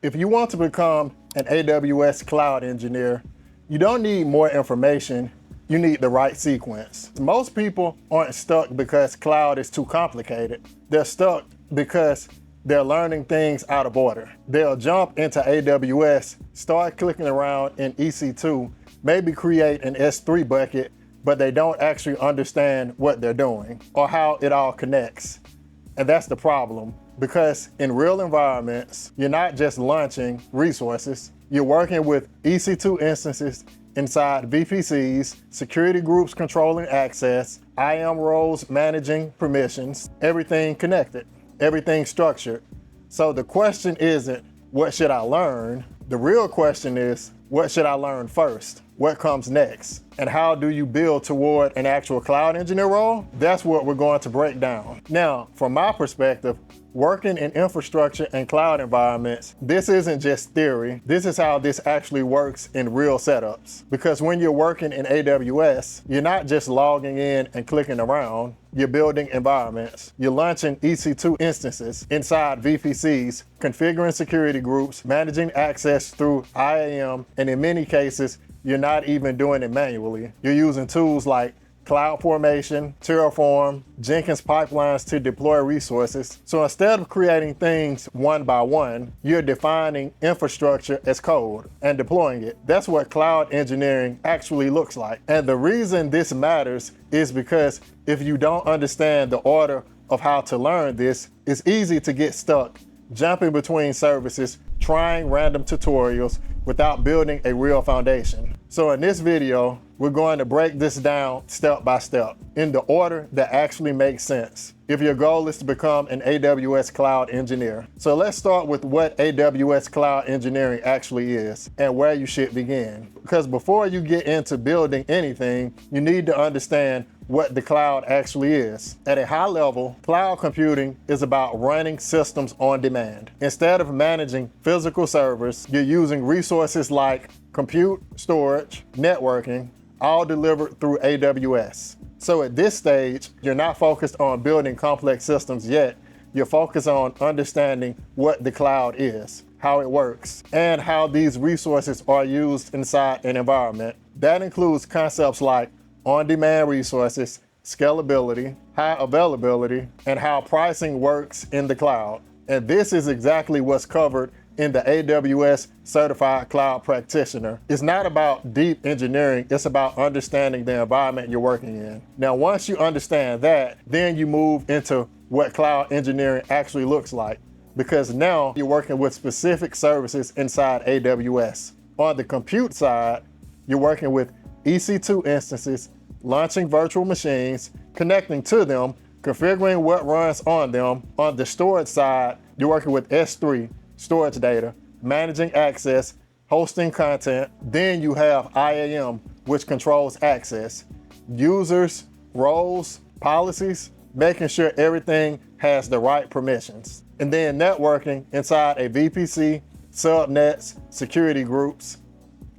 If you want to become an AWS cloud engineer, you don't need more information, you need the right sequence. Most people aren't stuck because cloud is too complicated. They're stuck because they're learning things out of order. They'll jump into AWS, start clicking around in EC2, maybe create an S3 bucket, but they don't actually understand what they're doing or how it all connects. And that's the problem, because in real environments, you're not just launching resources, you're working with EC2 instances inside VPCs, security groups controlling access, IAM roles managing permissions, everything connected, everything structured. So the question isn't, what should I learn? The real question is, what should I learn first? What comes next? And how do you build toward an actual cloud engineer role? That's what we're going to break down. Now, from my perspective, working in infrastructure and cloud environments, this isn't just theory. This is how this actually works in real setups. Because when you're working in AWS, you're not just logging in and clicking around. You're building environments. You're launching EC2 instances inside VPCs, configuring security groups, managing access through IAM, and in many cases, you're not even doing it manually. You're using tools like CloudFormation, Terraform, Jenkins pipelines to deploy resources. So instead of creating things one by one, you're defining infrastructure as code and deploying it. That's what cloud engineering actually looks like. And the reason this matters is because if you don't understand the order of how to learn this, it's easy to get stuck jumping between services, trying random tutorials without building a real foundation. So in this video, we're going to break this down step by step in the order that actually makes sense if your goal is to become an AWS cloud engineer. So let's start with what AWS cloud engineering actually is and where you should begin. Because before you get into building anything, you need to understand what the cloud actually is. At a high level, cloud computing is about running systems on demand. Instead of managing physical servers, you're using resources like compute, storage, networking, all delivered through AWS. So at this stage, you're not focused on building complex systems yet. You're focused on understanding what the cloud is, how it works, and how these resources are used inside an environment. That includes concepts like on-demand resources, scalability, high availability, and how pricing works in the cloud. And this is exactly what's covered in the AWS Certified Cloud Practitioner. It's not about deep engineering, it's about understanding the environment you're working in. Now, once you understand that, then you move into what cloud engineering actually looks like, because now you're working with specific services inside AWS. On the compute side, you're working with EC2 instances, launching virtual machines, connecting to them, configuring what runs on them. On the storage side, you're working with S3, storage data, managing access, hosting content. Then you have IAM, which controls access, users, roles, policies, making sure everything has the right permissions. And then networking inside a VPC, subnets, security groups,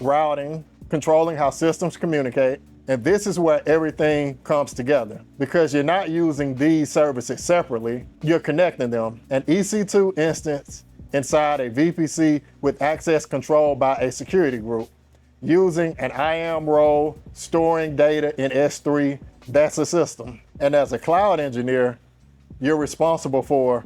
routing, controlling how systems communicate. And this is where everything comes together, because you're not using these services separately, you're connecting them. An EC2 instance inside a VPC with access controlled by a security group, using an IAM role, storing data in S3, that's a system. And as a cloud engineer, you're responsible for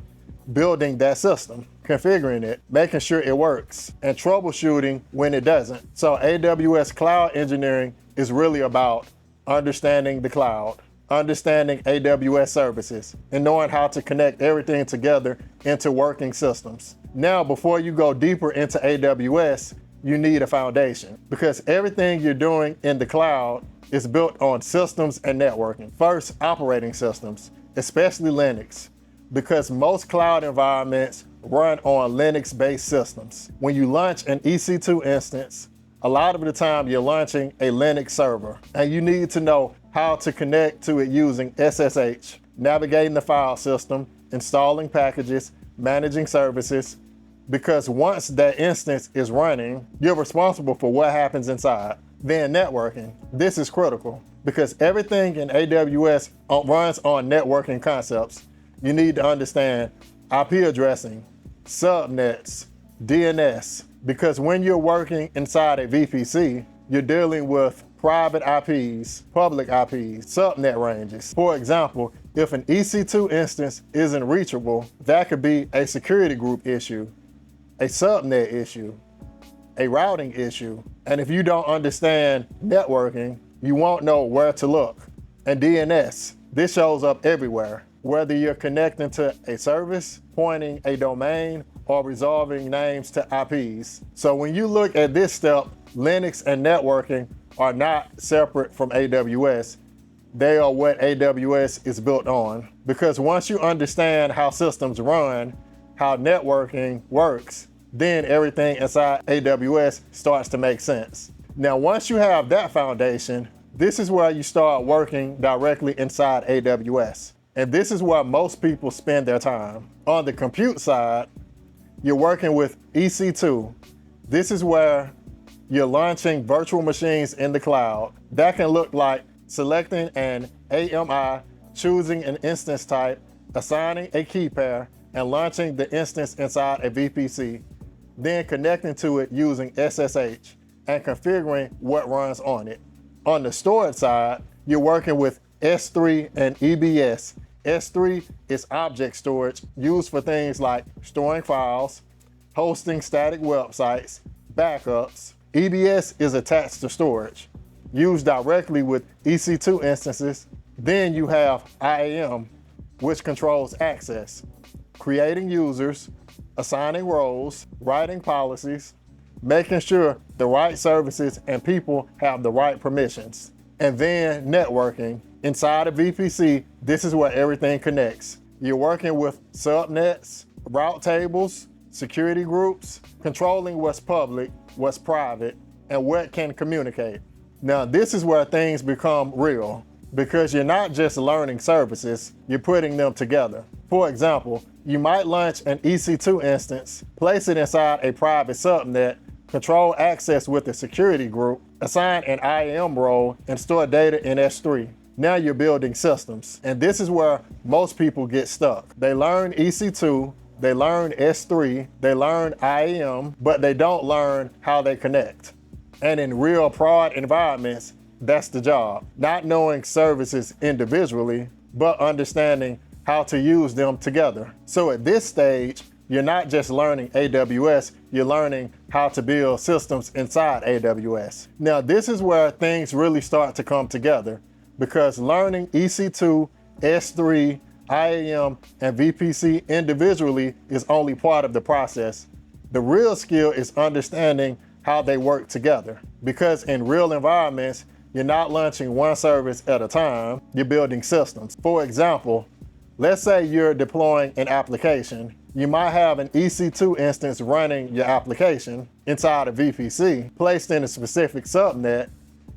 building that system, configuring it, making sure it works, and troubleshooting when it doesn't. So AWS cloud engineering is really about understanding the cloud, understanding AWS services, and knowing how to connect everything together into working systems. Now, before you go deeper into AWS, you need a foundation, because everything you're doing in the cloud is built on systems and networking. First, operating systems, especially Linux, because most cloud environments run on Linux-based systems. When you launch an EC2 instance, a lot of the time you're launching a Linux server, and you need to know how to connect to it using SSH, navigating the file system, installing packages, managing services, because once that instance is running, you're responsible for what happens inside. Then networking. This is critical, because everything in AWS runs on networking concepts. You need to understand IP addressing, subnets, DNS, because when you're working inside a VPC, you're dealing with private IPs, public IPs, subnet ranges. For example, if an EC2 instance isn't reachable, that could be a security group issue, a subnet issue, a routing issue. And if you don't understand networking, you won't know where to look. And DNS, this shows up everywhere, whether you're connecting to a service, pointing a domain, or resolving names to IPs. So when you look at this step, Linux and networking are not separate from AWS. They are what AWS is built on. Because once you understand how systems run, how networking works, then everything inside AWS starts to make sense. Now, once you have that foundation, this is where you start working directly inside AWS. And this is where most people spend their time. On the compute side, you're working with EC2. This is where you're launching virtual machines in the cloud. That can look like selecting an AMI, choosing an instance type, assigning a key pair, and launching the instance inside a VPC, then connecting to it using SSH and configuring what runs on it. On the storage side, you're working with S3 and EBS. S3 is object storage used for things like storing files, hosting static websites, backups. EBS is attached to storage, used directly with EC2 instances. Then you have IAM, which controls access, creating users, assigning roles, writing policies, making sure the right services and people have the right permissions. And then networking. Inside of VPC, this is where everything connects. You're working with subnets, route tables, security groups, controlling what's public, what's private, and what can communicate. Now, this is where things become real, because you're not just learning services, you're putting them together. For example, you might launch an EC2 instance, place it inside a private subnet, control access with a security group, assign an IAM role, and store data in S3. Now you're building systems. And this is where most people get stuck. They learn EC2, they learn S3, they learn IAM, but they don't learn how they connect. And in real prod environments, that's the job. Not knowing services individually, but understanding how to use them together. So at this stage, you're not just learning AWS, you're learning how to build systems inside AWS. Now, this is where things really start to come together, because learning EC2, S3, IAM, and VPC individually is only part of the process. The real skill is understanding how they work together, because in real environments, you're not launching one service at a time, you're building systems. For example, let's say you're deploying an application. You might have an EC2 instance running your application inside a VPC, placed in a specific subnet.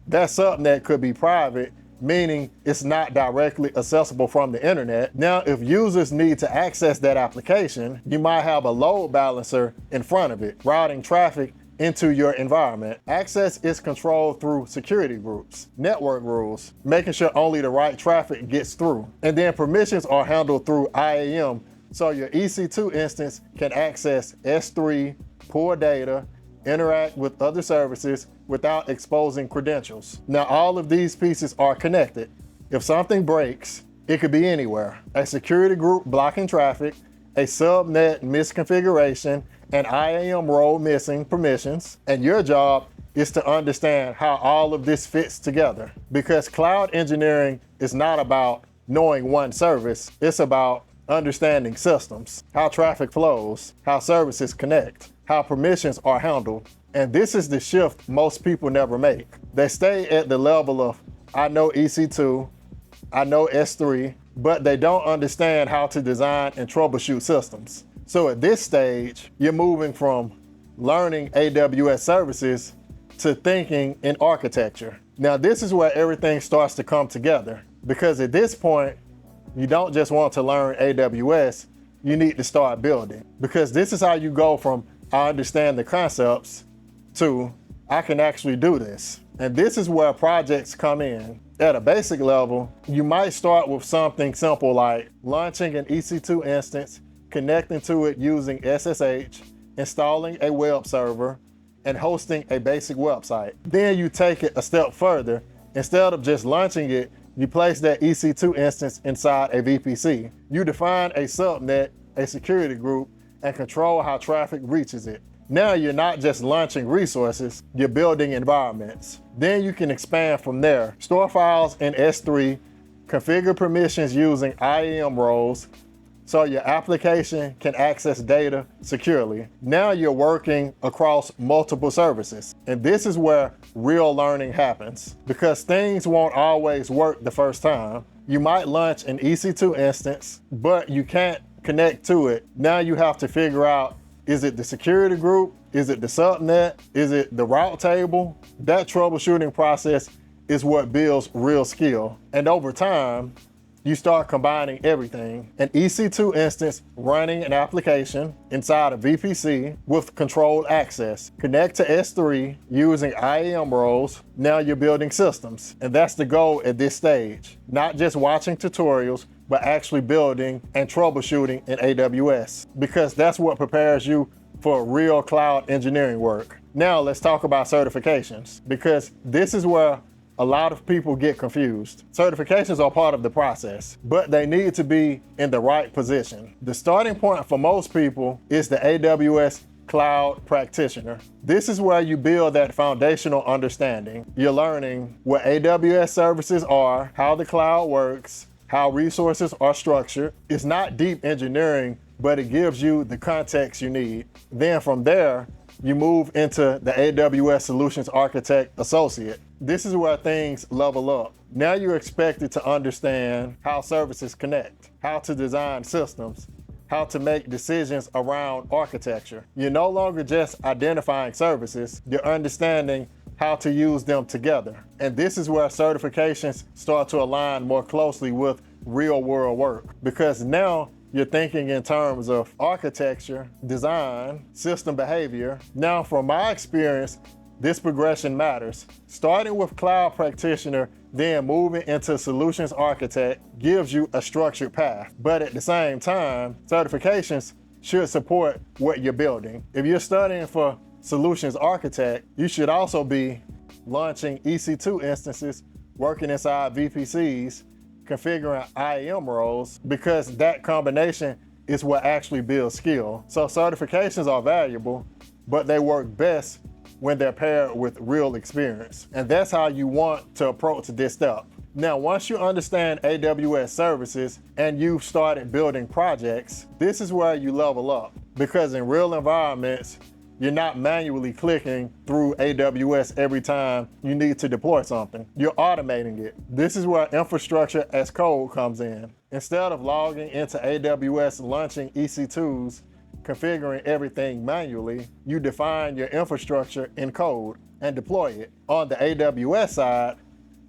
That subnet could be private, meaning it's not directly accessible from the internet. Now, if users need to access that application, you might have a load balancer in front of it, routing traffic into your environment. Access is controlled through security groups, network rules, making sure only the right traffic gets through. And then permissions are handled through IAM, so your EC2 instance can access S3, pull data, interact with other services without exposing credentials. Now, all of these pieces are connected. If something breaks, it could be anywhere. A security group blocking traffic, a subnet misconfiguration, an IAM role missing permissions, and your job is to understand how all of this fits together. Because cloud engineering is not about knowing one service, it's about understanding systems, how traffic flows, how services connect, how permissions are handled. And this is the shift most people never make. They stay at the level of, I know EC2, I know S3, but they don't understand how to design and troubleshoot systems. So at this stage, you're moving from learning AWS services to thinking in architecture. Now, this is where everything starts to come together, because at this point, you don't just want to learn AWS, you need to start building. Because this is how you go from, I understand the concepts, to, I can actually do this. And this is where projects come in. At a basic level, you might start with something simple like launching an EC2 instance, connecting to it using SSH, installing a web server, and hosting a basic website. Then you take it a step further. Instead of just launching it, you place that EC2 instance inside a VPC. You define a subnet, a security group, and control how traffic reaches it. Now you're not just launching resources, you're building environments. Then you can expand from there. Store files in S3, configure permissions using IAM roles, so your application can access data securely. Now you're working across multiple services. And this is where real learning happens, because things won't always work the first time. You might launch an EC2 instance, but you can't connect to it. Now you have to figure out, is it the security group? Is it the subnet? Is it the route table? That troubleshooting process is what builds real skill. And over time, you start combining everything. An EC2 instance running an application inside a VPC with controlled access. Connect to S3 using IAM roles. Now you're building systems. And that's the goal at this stage. Not just watching tutorials, but actually building and troubleshooting in AWS, because that's what prepares you for real cloud engineering work. Now let's talk about certifications, because this is where a lot of people get confused. Certifications are part of the process, but they need to be in the right position. The starting point for most people is the AWS Cloud Practitioner. This is where you build that foundational understanding. You're learning what AWS services are, how the cloud works, how resources are structured. It's not deep engineering, but it gives you the context you need. Then from there, you move into the AWS Solutions Architect Associate. This is where things level up. Now you're expected to understand how services connect, how to design systems, how to make decisions around architecture. You're no longer just identifying services, you're understanding how to use them together. And this is where certifications start to align more closely with real world work, because now you're thinking in terms of architecture, design, system behavior. Now, from my experience, this progression matters. Starting with Cloud Practitioner, then moving into Solutions Architect gives you a structured path. But at the same time, certifications should support what you're building. If you're studying for Solutions Architect, you should also be launching EC2 instances, working inside VPCs, configuring IAM roles, because that combination is what actually builds skill. So certifications are valuable, but they work best when they're paired with real experience. And that's how you want to approach this step. Now, once you understand AWS services and you've started building projects, this is where you level up, because in real environments, you're not manually clicking through AWS every time you need to deploy something. You're automating it. This is where infrastructure as code comes in. Instead of logging into AWS, launching EC2s, configuring everything manually, you define your infrastructure in code and deploy it. On the AWS side,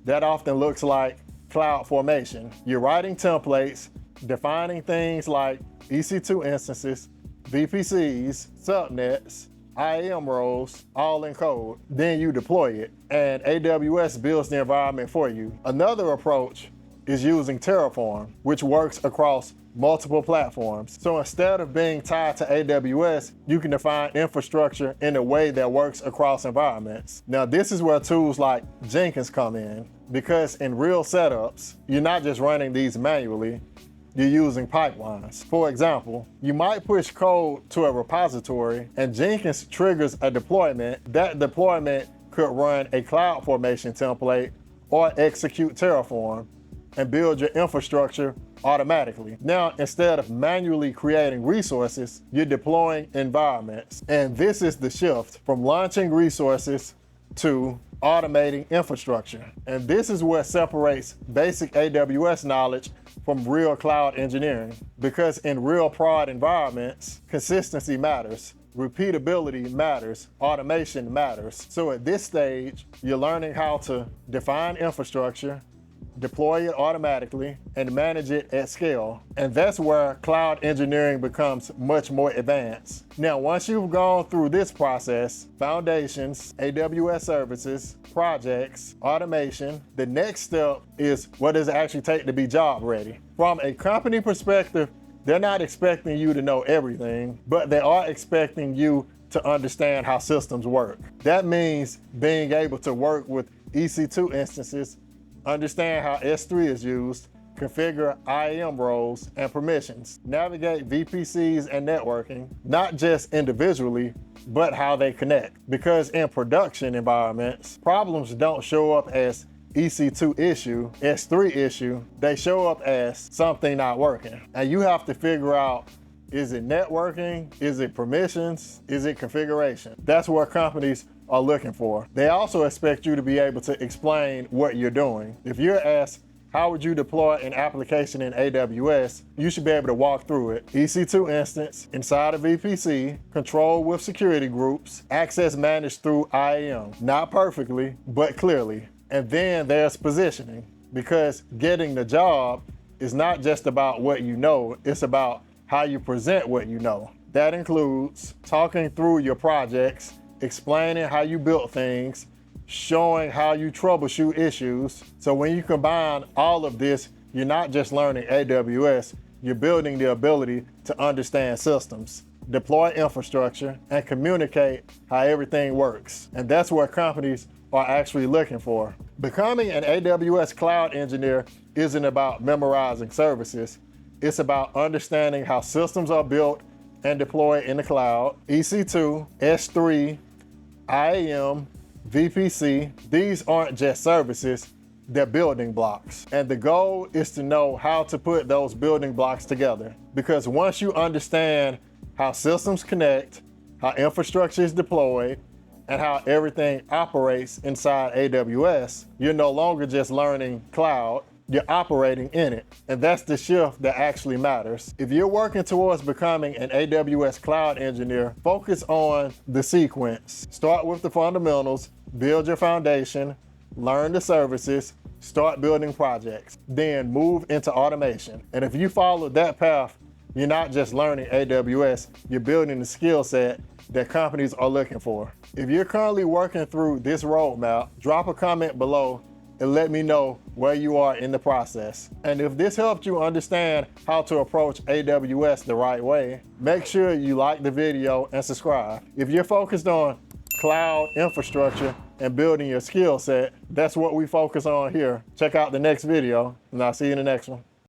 that often looks like CloudFormation. You're writing templates, defining things like EC2 instances, VPCs, subnets, IAM roles, all in code. Then you deploy it, and AWS builds the environment for you. Another approach is using Terraform, which works across multiple platforms. So instead of being tied to AWS, you can define infrastructure in a way that works across environments. Now, this is where tools like Jenkins come in, because in real setups, you're not just running these manually, you're using pipelines. For example, you might push code to a repository and Jenkins triggers a deployment. That deployment could run a CloudFormation template or execute Terraform and build your infrastructure automatically. Now, instead of manually creating resources, you're deploying environments. And this is the shift from launching resources to automating infrastructure. And this is what separates basic AWS knowledge from real cloud engineering, because in real prod environments, consistency matters, repeatability matters, automation matters. So at this stage, you're learning how to define infrastructure, deploy it automatically, and manage it at scale. And that's where cloud engineering becomes much more advanced. Now, once you've gone through this process, foundations, AWS services, projects, automation, the next step is what does it actually take to be job ready? From a company perspective, They're not expecting you to know everything, but they are expecting you to understand how systems work. That means being able to work with EC2 instances, understand how S3 is used, configure IAM roles and permissions, navigate VPCs and networking, not just individually, but how they connect. Because in production environments, problems don't show up as EC2 issue, S3 issue, they show up as something not working. And you have to figure out, is it networking? Is it permissions? Is it configuration? That's what companies are looking for. They also expect you to be able to explain what you're doing. If you're asked, how would you deploy an application in AWS? You should be able to walk through it. EC2 instance, inside a VPC, control with security groups, access managed through IAM. Not perfectly, but clearly. And then there's positioning, because getting the job is not just about what you know, it's about how you present what you know. That includes talking through your projects, explaining how you built things, showing how you troubleshoot issues. So when you combine all of this, you're not just learning AWS, you're building the ability to understand systems, deploy infrastructure, and communicate how everything works. And that's what companies are actually looking for. Becoming an AWS cloud engineer isn't about memorizing services. It's about understanding how systems are built and deployed in the cloud. EC2, S3, IAM, VPC, these aren't just services, they're building blocks. And the goal is to know how to put those building blocks together. Because once you understand how systems connect, how infrastructure is deployed, and how everything operates inside AWS, you're no longer just learning cloud, you're operating in it. And that's the shift that actually matters. If you're working towards becoming an AWS cloud engineer, focus on the sequence. Start with the fundamentals, build your foundation, learn the services, start building projects, then move into automation. And if you follow that path, you're not just learning AWS, you're building the skill set that companies are looking for. If you're currently working through this roadmap, drop a comment below and let me know where you are in the process. And if this helped you understand how to approach AWS the right way, make sure you like the video and subscribe. If you're focused on cloud infrastructure and building your skill set, that's what we focus on here. Check out the next video, and I'll see you in the next one.